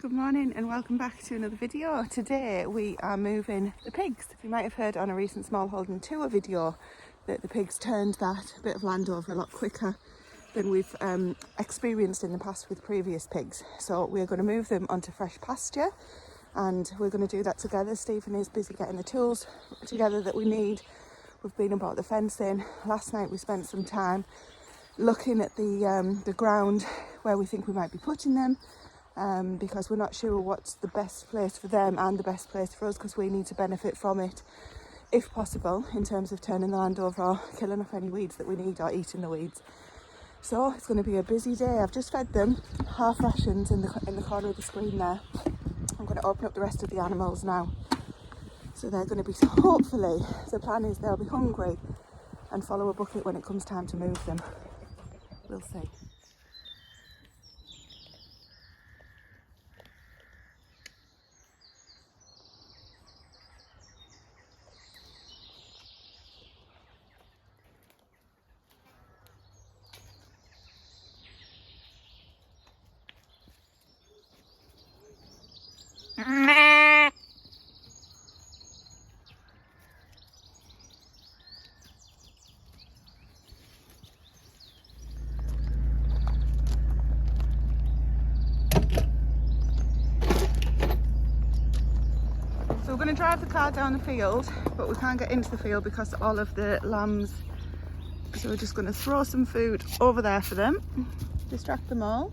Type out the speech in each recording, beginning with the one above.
Good morning and welcome back to another video. Today we are moving the pigs. You might have heard on a recent Smallholding tour video that the pigs turned that bit of land over a lot quicker than we've experienced in the past with previous pigs. So we're going to move them onto fresh pasture and we're going to do that together. Stephen is busy getting the tools together that we need. We've been about the fencing. Last night we spent some time looking at the ground where we think we might be putting them. Because we're not sure what's the best place for them and the best place for us, because we need to benefit from it if possible in terms of turning the land over or killing off any weeds that we need or eating the weeds. So it's going to be a busy day. I've just fed them half rations in the corner of the screen there. I'm going to open up the rest of the animals now, so they're going to be, hopefully the plan is they'll be hungry and follow a bucket when it comes time to move them. We'll see. So we're going to drive the car down the field, but we can't get into the field because all of the lambs. So we're just going to throw some food over there for them, distract them all.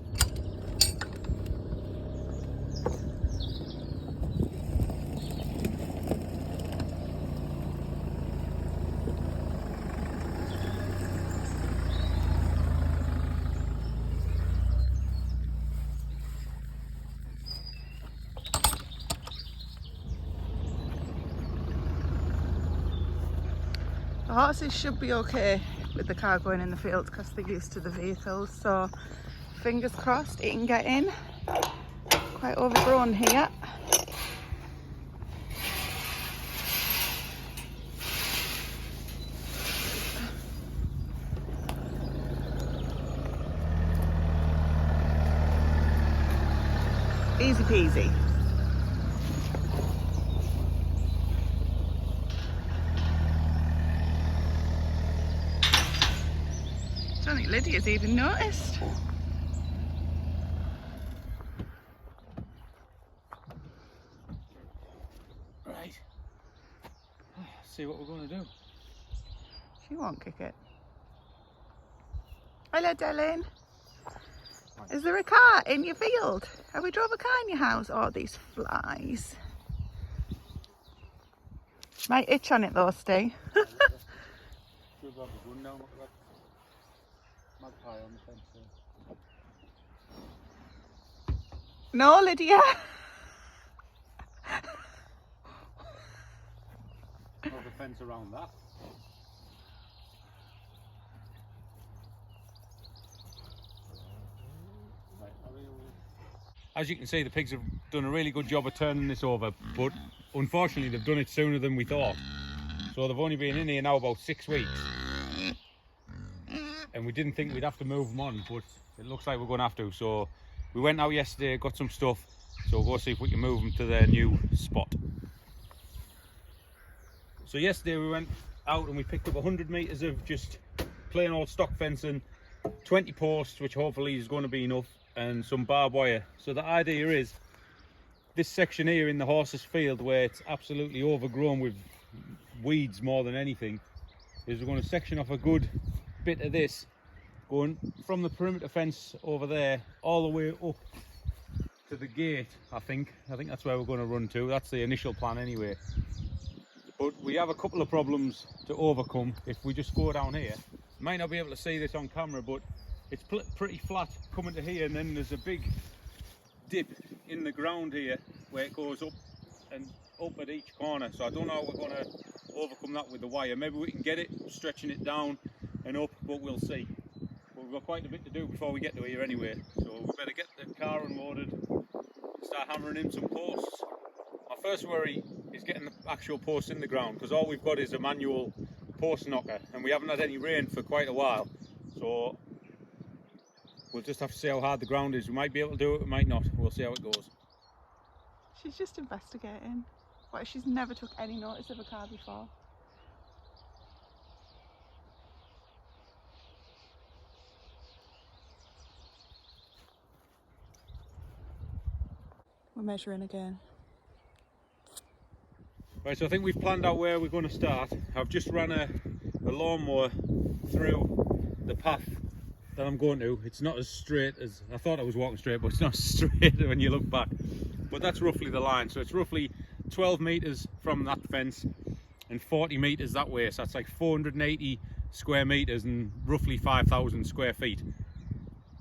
The horses should be okay with the car going in the field because they're used to the vehicles, so fingers crossed it can get in. Quite overgrown here. Easy peasy. I don't think Lydia's even noticed. Right. Let's see what we're going to do. She won't kick it. Hello, darling. Is there a car in your field? Have we drove a car in your house? Oh, these flies. Might itch on it though, Steve. No, Lydia. There's a fence around that. As you can see, the pigs have done a really good job of turning this over, but unfortunately they've done it sooner than we thought. So they've only been in here now about 6 weeks. And we didn't think we'd have to move them on, but it looks like we're going to have to. So we went out yesterday, got some stuff, so we'll go see if we can move them to their new spot. So yesterday we went out and we picked up 100 metres of just plain old stock fencing, 20 posts, which hopefully is going to be enough, and some barbed wire. So the idea is this section here in the horses field, where it's absolutely overgrown with weeds more than anything, is we're going to section off a good bit of this, going from the perimeter fence over there all the way up to the gate. I think that's where we're going to run to. That's the initial plan anyway. But we have a couple of problems to overcome if we just go down here. You might not be able to see this on camera, but it's pretty flat coming to here, and then there's a big dip in the ground here where it goes up and up at each corner. So I don't know how we're going to overcome that with the wire. Maybe we can get it stretching it down and up, but we'll see. But we've got quite a bit to do before we get to here anyway, so we better get the car unloaded and start hammering in some posts. My first worry is getting the actual posts in the ground, because all we've got is a manual post knocker and we haven't had any rain for quite a while, so we'll just have to see how hard the ground is. We might be able to do it, we might not. We'll see how it goes. She's just investigating. What, she's never took any notice of a car before. We're measuring again. Right, so I think we've planned out where we're going to start. I've just ran a lawnmower through the path that I'm going to. It's not as straight as I thought I was walking straight, but it's not straight when you look back. But that's roughly the line. So it's roughly 12 metres from that fence and 40 metres that way. So that's like 480 square metres and roughly 5,000 square feet.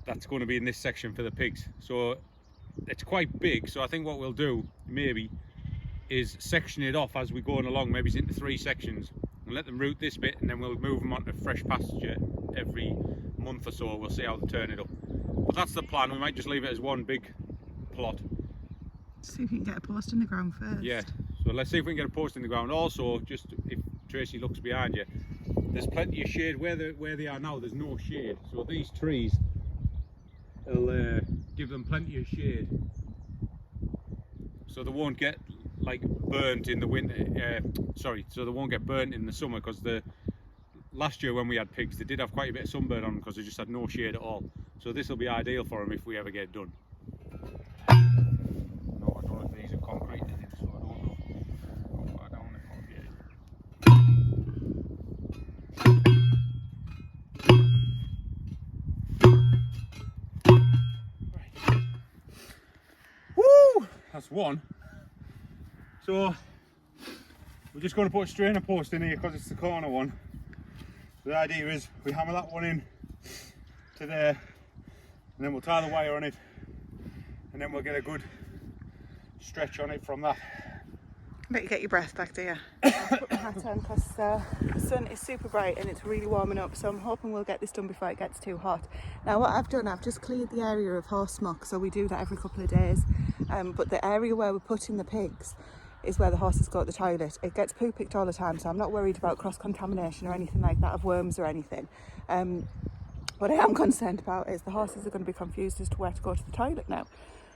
That's going to be in this section for the pigs. So it's quite big. So I think what we'll do maybe is section it off as we're going along, maybe it's into 3 sections, and let them root this bit, and then we'll move them onto fresh pasture every month or so. We'll see how they turn it up. But that's the plan. We might just leave it as one big plot. See if we can get a post in the ground first. Yeah, so let's see if we can get a post in the ground. Also, just if Tracy looks behind you, there's plenty of shade where they are now. There's no shade, so these trees will give them plenty of shade, so they won't get like burnt in the winter. So they won't get burnt in the summer, because last year when we had pigs, they did have quite a bit of sunburn on them because they just had no shade at all. So this will be ideal for them if we ever get it done. No, I don't know if these are concrete in it, so I don't know how far down they can get it. Right. Woo! That's one. So we're just going to put a strainer post in here because it's the corner one. The idea is we hammer that one in to there, and then we'll tie the wire on it, and then we'll get a good stretch on it from that. I bet you get your breath back, do you? I'll put my hat on because the sun is super bright and it's really warming up, so I'm hoping we'll get this done before it gets too hot. Now what I've done, I've just cleared the area of horse muck, so we do that every couple of days, but the area where we're putting the pigs is where the horses go to the toilet. It gets poo picked all the time, so I'm not worried about cross-contamination or anything like that of worms or anything. What I am concerned about is the horses are going to be confused as to where to go to the toilet now.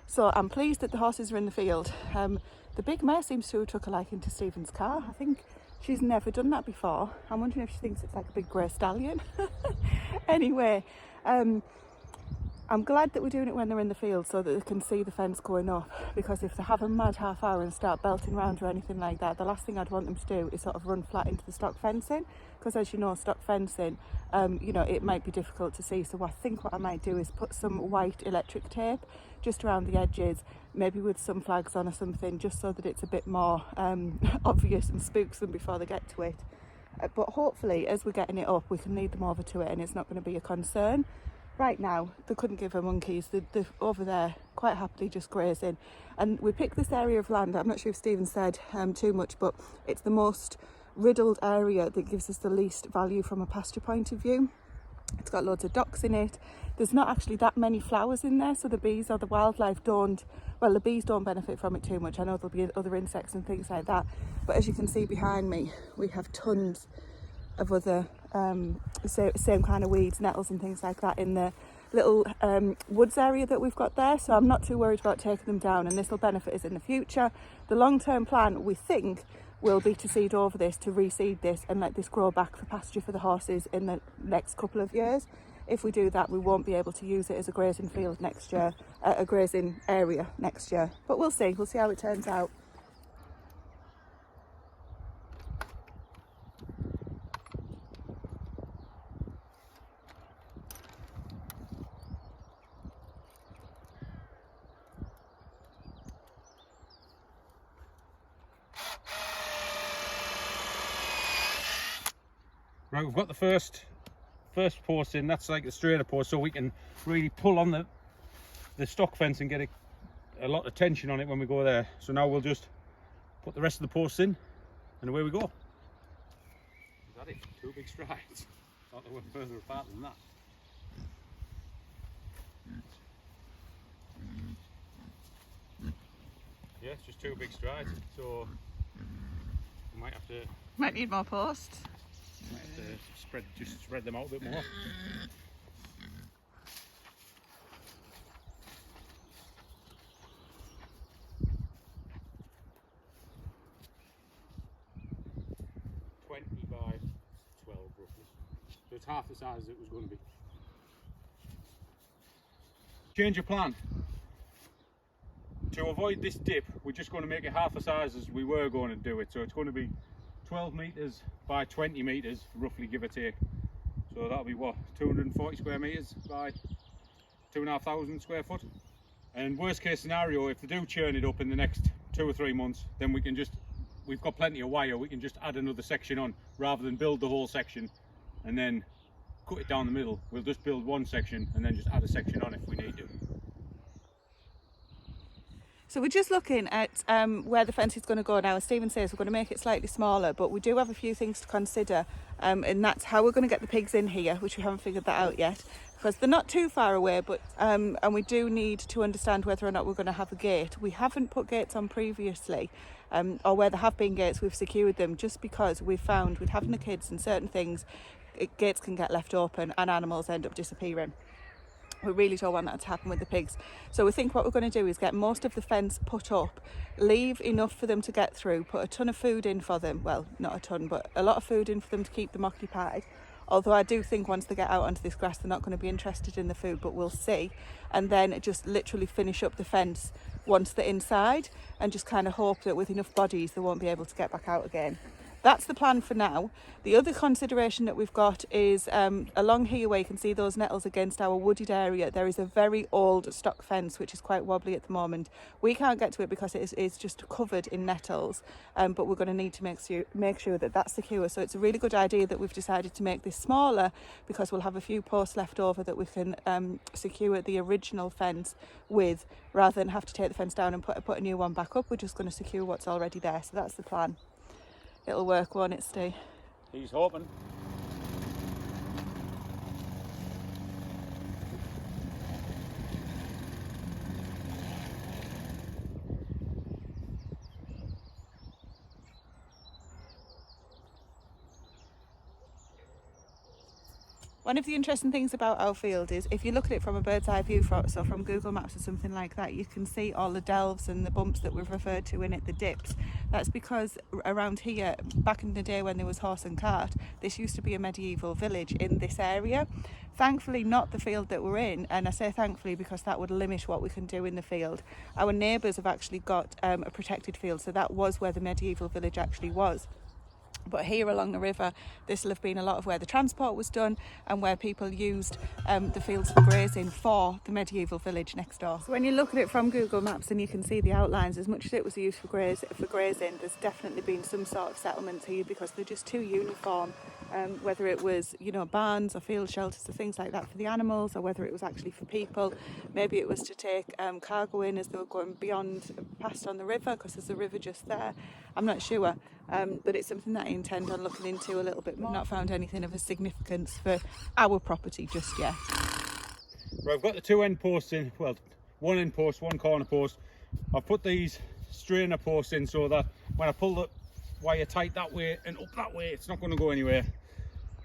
So I'm pleased that the horses are in the field. The big mare seems to have took a liking to Stephen's car. I think she's never done that before. I'm wondering if she thinks it's like a big grey stallion. Anyway, I'm glad that we're doing it when they're in the field so that they can see the fence going up, because if they have a mad half hour and start belting around or anything like that, the last thing I'd want them to do is sort of run flat into the stock fencing, because as you know, stock fencing, you know, it might be difficult to see. So I think what I might do is put some white electric tape just around the edges, maybe with some flags on or something, just so that it's a bit more obvious and spooks them before they get to it. But hopefully as we're getting it up, we can lead them over to it and it's not going to be a concern. Right now, they couldn't give her monkeys. They're over there quite happily just grazing. And we picked this area of land, I'm not sure if Stephen said too much, but it's the most riddled area that gives us the least value from a pasture point of view. It's got loads of docks in it. There's not actually that many flowers in there, so the bees or the wildlife don't, well, the bees don't benefit from it too much. I know there'll be other insects and things like that, but as you can see behind me, we have tons of other same kind of weeds, nettles and things like that in the little woods area that we've got there, so I'm not too worried about taking them down, and this will benefit us in the future. The long-term plan, we think, will be to seed over this, to reseed this and let this grow back for pasture for the horses in the next couple of years. If we do that, we won't be able to use it as a grazing field next year, a grazing area next year, but we'll see how it turns out. Right, we've got the first post in. That's like the strainer post, so we can really pull on the stock fence and get a lot of tension on it when we go there. So now we'll just put the rest of the posts in and away we go. Is that it? 2 big strides. Thought they were further apart than that. Yeah, it's just 2 big strides, so we might need more posts. Might have to spread them out a bit more. So it's half the size it was going to be. Change of plan. To avoid this dip, we're just going to make it half the size as we were going to do it. So it's going to be 12 metres by 20 metres, roughly, give or take. So that'll be what, 240 square metres by 2,500 square foot. And worst case scenario, if they do churn it up in the next 2 or 3 months, then we can just, we've got plenty of wire, we can just add another section on rather than build the whole section and then cut it down the middle. We'll just build one section and then just add a section on if we need to. So we're just looking at where the fence is going to go now. As Stephen says, we're going to make it slightly smaller, but we do have a few things to consider, and that's how we're going to get the pigs in here, which we haven't figured that out yet, because they're not too far away, but and we do need to understand whether or not we're going to have a gate. We haven't put gates on previously, or where there have been gates, we've secured them, just because we've found with having the kids and certain things, gates can get left open and animals end up disappearing. We really don't want that to happen with the pigs. So we think what we're going to do is get most of the fence put up, leave enough for them to get through, put a ton of food in for them. Well, not a ton, but a lot of food in for them to keep them occupied. Although I do think once they get out onto this grass, they're not going to be interested in the food, but we'll see. And then just literally finish up the fence once they're inside and just kind of hope that with enough bodies, they won't be able to get back out again. That's the plan for now. The other consideration that we've got is along here where you can see those nettles against our wooded area, there is a very old stock fence which is quite wobbly at the moment. We can't get to it because it is just covered in nettles, but we're going to need to make sure that that's secure. So it's a really good idea that we've decided to make this smaller, because we'll have a few posts left over that we can secure the original fence with, rather than have to take the fence down and put a new one back up. We're just going to secure what's already there. So that's the plan. It'll work, won't it, Steve? He's hoping. One of the interesting things about our field is if you look at it from a bird's eye view, so from Google Maps or something like that, you can see all the delves and the bumps that we've referred to in it, the dips. That's because around here, back in the day when there was horse and cart, this used to be a medieval village in this area. Thankfully not the field that we're in, and I say thankfully because that would limit what we can do in the field. Our neighbours have actually got a protected field, so that was where the medieval village actually was. But here along the river, this will have been a lot of where the transport was done and where people used the fields for grazing for the medieval village next door. So when you look at it from Google Maps and you can see the outlines, as much as it was used for grazing, there's definitely been some sort of settlements here because they're just too uniform. Whether it was, you know, barns or field shelters or things like that for the animals, or whether it was actually for people. Maybe it was to take cargo in as they were going beyond, past on the river, because there's a river just there. I'm not sure, but it's something that I intend on looking into a little bit more. I've not found anything of a significance for our property just yet. Right, I've got the two end posts in, well, one end post, one corner post. I've put these strainer posts in so that when I pull the wire tight that way and up that way, it's not going to go anywhere.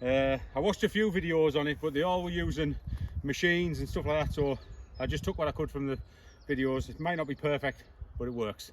I watched a few videos on it, but they all were using machines and stuff like that, so I just took what I could from the videos. It might not be perfect, but it works.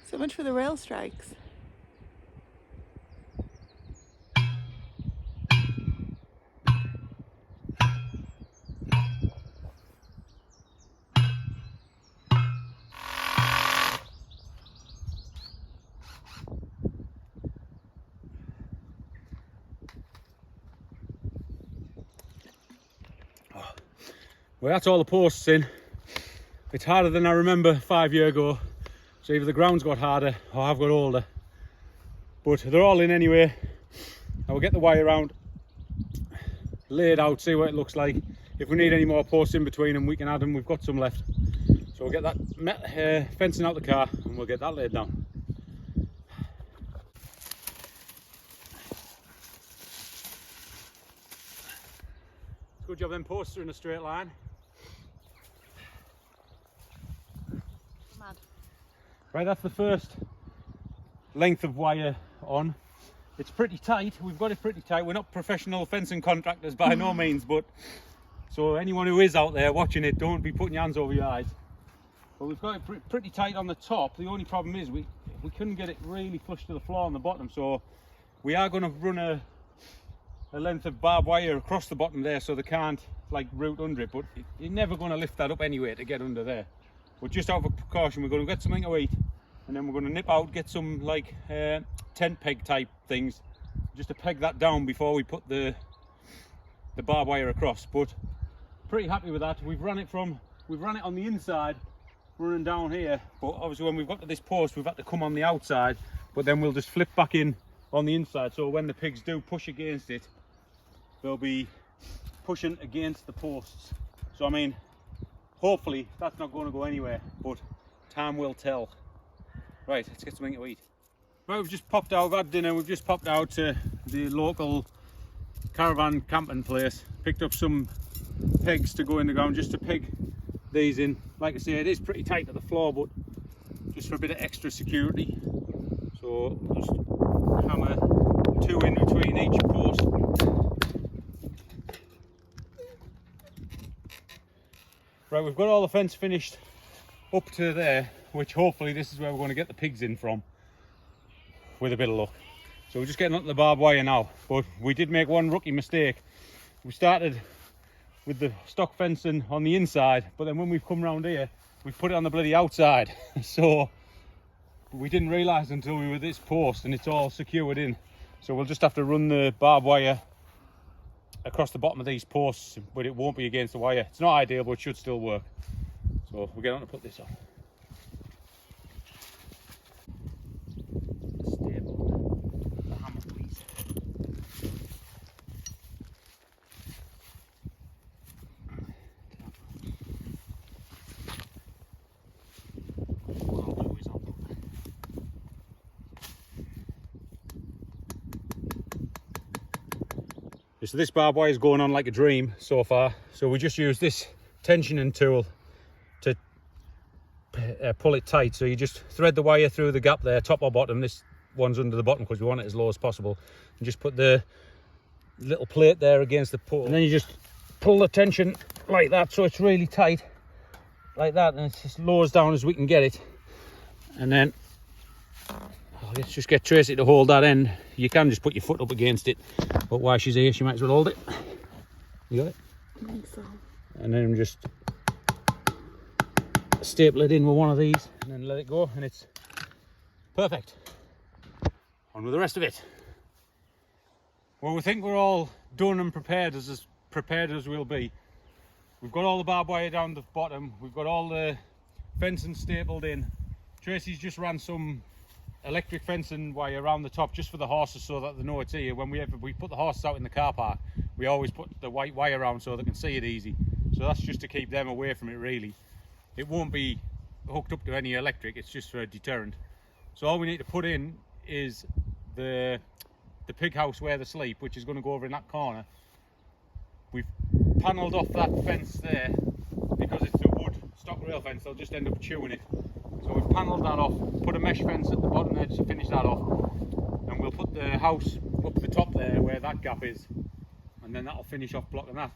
So much for the rail strikes. Well, that's all the posts in. It's harder than I remember 5 years ago. So either the ground's got harder or I've got older. But they're all in anyway. I will get the wire around, lay it out, see what it looks like. If we need any more posts in between them, we can add them. We've got some left. So we'll get that fencing out the car and we'll get that laid down. Good job them posts are in a straight line. Right, that's the first length of wire on. It's pretty tight. We've got it pretty tight. We're not professional fencing contractors by no means, but so anyone who is out there watching it, don't be putting your hands over your eyes. But we've got it pretty tight on the top. The only problem is we couldn't get it really flush to the floor on the bottom, so we are going to run a length of barbed wire across the bottom there so they can't like root under it, but you're never going to lift that up anyway to get under there. But just out of precaution, we're going to get something to eat, and then we're going to nip out, get some like tent peg type things just to peg that down before we put the barbed wire across. But pretty happy with that. We've run it on the inside, running down here, but obviously when we've got to this post we've had to come on the outside, but then we'll just flip back in on the inside, so when the pigs do push against it, they'll be pushing against the posts. So I mean, hopefully that's not going to go anywhere, but time will tell. Right, let's get something to eat. Right, we've just popped out, we've had dinner, we've just popped out to the local caravan camping place, picked up some pegs to go in the ground just to peg these in. Like I say, it is pretty tight to the floor, but just for a bit of extra security. So just hammer 2 in between each post. Right, we've got all the fence finished up to there, which hopefully this is where we're going to get the pigs in from, with a bit of luck. So we're just getting onto the barbed wire now, but we did make one rookie mistake. We started with the stock fencing on the inside, but then when we've come round here, we've put it on the bloody outside. So we didn't realise until we were at this post, and it's all secured in. So we'll just have to run the barbed wire across the bottom of these posts, but it won't be against the wire. It's not ideal, but it should still work. So we're going to put this on. So this barbed wire is going on like a dream so far. So we just use this tensioning tool to pull it tight. So you just thread the wire through the gap there, top or bottom. This one's under the bottom because we want it as low as possible. And just put the little plate there against the pole. And then you just pull the tension like that so it's really tight, like that. And it's as low as down as we can get it. And then let's just get Tracy to hold that end. You can just put your foot up against it, but while she's here, she might as well hold it. You got it? I think so. And then just staple it in with one of these and then let it go, and it's perfect. On with the rest of it. Well, we think we're all done and prepared as we'll be. We've got all the barbed wire down the bottom. We've got all the fencing stapled in. Tracy's just ran some electric fencing wire around the top just for the horses so that they know it's here. When we put the horses out in the car park, we always put the white wire around so they can see it easy. So that's just to keep them away from it, really. It won't be hooked up to any electric, it's just for a deterrent. So all we need to put in is the pig house where they sleep, which is going to go over in that corner. We've panelled off that fence there because it's a wood stock rail fence. They'll just end up chewing it. So we've panelled that off, put a mesh fence at the bottom there to finish that off, and we'll put the house up the top there where that gap is, and then that'll finish off blocking that.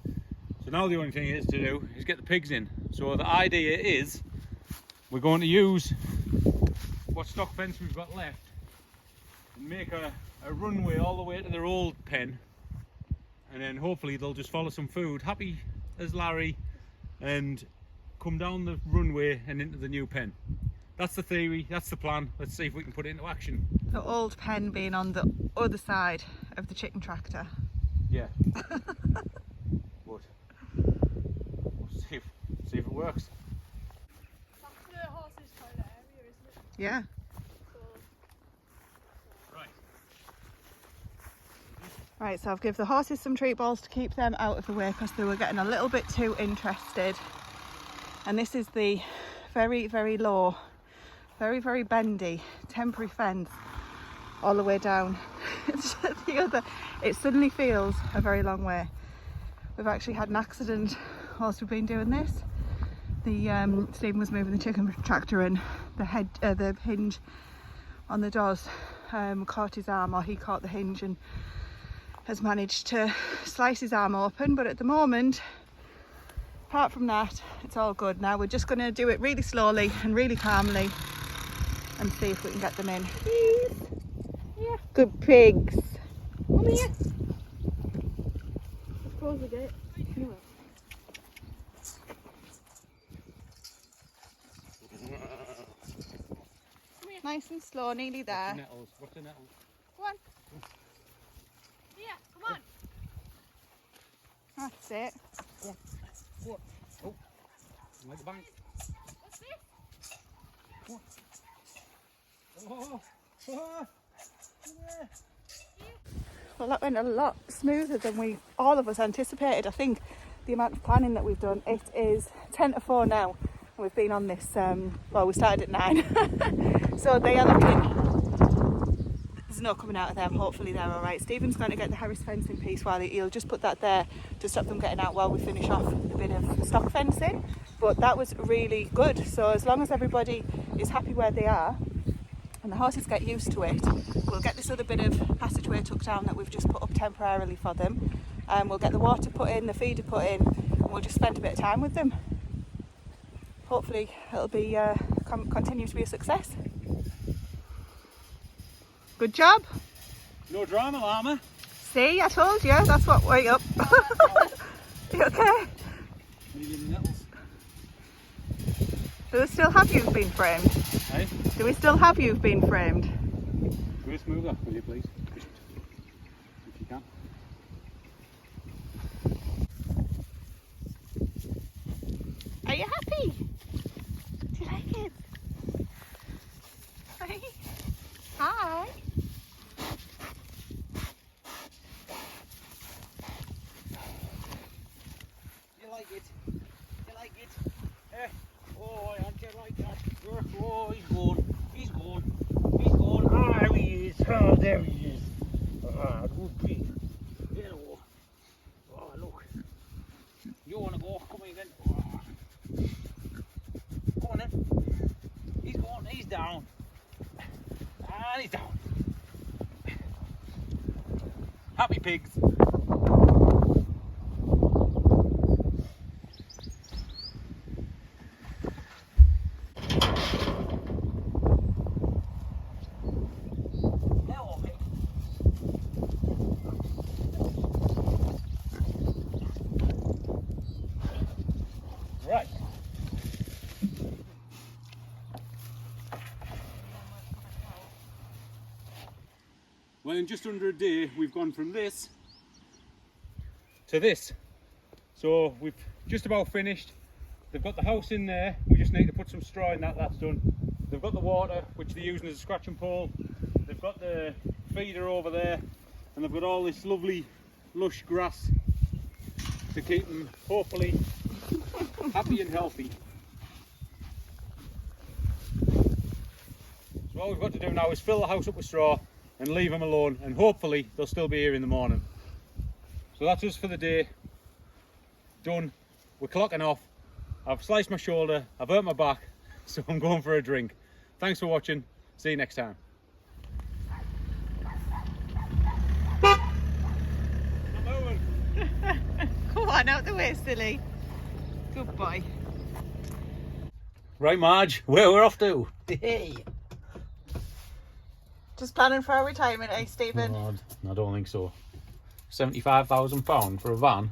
So now the only thing is to do is get the pigs in. So the idea is we're going to use what stock fence we've got left and make a runway all the way to their old pen, and then hopefully they'll just follow some food, happy as Larry, and come down the runway and into the new pen. That's the theory, that's the plan. Let's see if we can put it into action. The old pen being on the other side of the chicken tractor. Yeah. But we'll see if it works. That's the horses' toilet area, isn't it? Yeah. Right. Right, so I've given the horses some treat balls to keep them out of the way because they were getting a little bit too interested. And this is the very, very low, very, very bendy temporary fence all the way down to the other. It suddenly feels a very long way. We've actually had an accident whilst we've been doing this. Stephen was moving the chicken tractor and the hinge on the doors caught his arm, or he caught the hinge and has managed to slice his arm open. But at the moment, apart from that, it's all good. Now we're just going to do it really slowly and really calmly and see if we can get them in. Yeah. Good pigs. Come here. Close the gate. Nice and slow, nearly there. Nettles. What's the nettles? Go on. Yeah, come on. That's it. Go on. Go on. Oh. Like the bank. What's this? Go on. Oh. Oh. Yeah. Well, that went a lot smoother than all of us anticipated. I think the amount of planning that we've done, it is 10 to 4 now. And we've been on this, well, we started at 9. So they are looking, there's no coming out of them. Hopefully they're all right. Stephen's going to get the Harris fencing piece while he'll just put that there to stop them getting out while we finish off the bit of stock fencing. But that was really good. So as long as everybody is happy where they are, and the horses get used to it, we'll get this other bit of passageway tucked down that we've just put up temporarily for them. We'll get the water put in, the feeder put in, and we'll just spend a bit of time with them. Hopefully it'll be continue to be a success. Good job. No drama, llama. See, I told you, that's what way up. You okay? Do we still have you been framed? Hey? Do we still have you been framed? Can we move that, will you please? Just, if you can. Are you happy? Do you like it? Hi. Hi. You like it? You like it? Eh? Oh, aren't you like that? Oh, he's gone. He's gone. He's gone. Ah, there he is. Oh, there he is. Ah, good pig. Hello. Oh, look. You want to go? Come on then. Oh. Come on then. He's gone. He's down. And he's down. Happy pigs. Right. Well, in just under a day, we've gone from this to this. So we've just about finished. They've got the house in there. We just need to put some straw in that. That's done. They've got the water, which they're using as a scratching pole. They've got the feeder over there, and they've got all this lovely lush grass to keep them hopefully happy and healthy. So all we've got to do now is fill the house up with straw and leave them alone, and hopefully they'll still be here in the morning. So that's us for the day. Done. We're clocking off. I've sliced my shoulder, I've hurt my back, so I'm going for a drink. Thanks for watching. See you next time. Come on, out the way, silly. Good boy. Right, Marge, where we're off to? Hey. Just planning for our retirement, eh, Stephen? God, I don't think so. £75,000 for a van.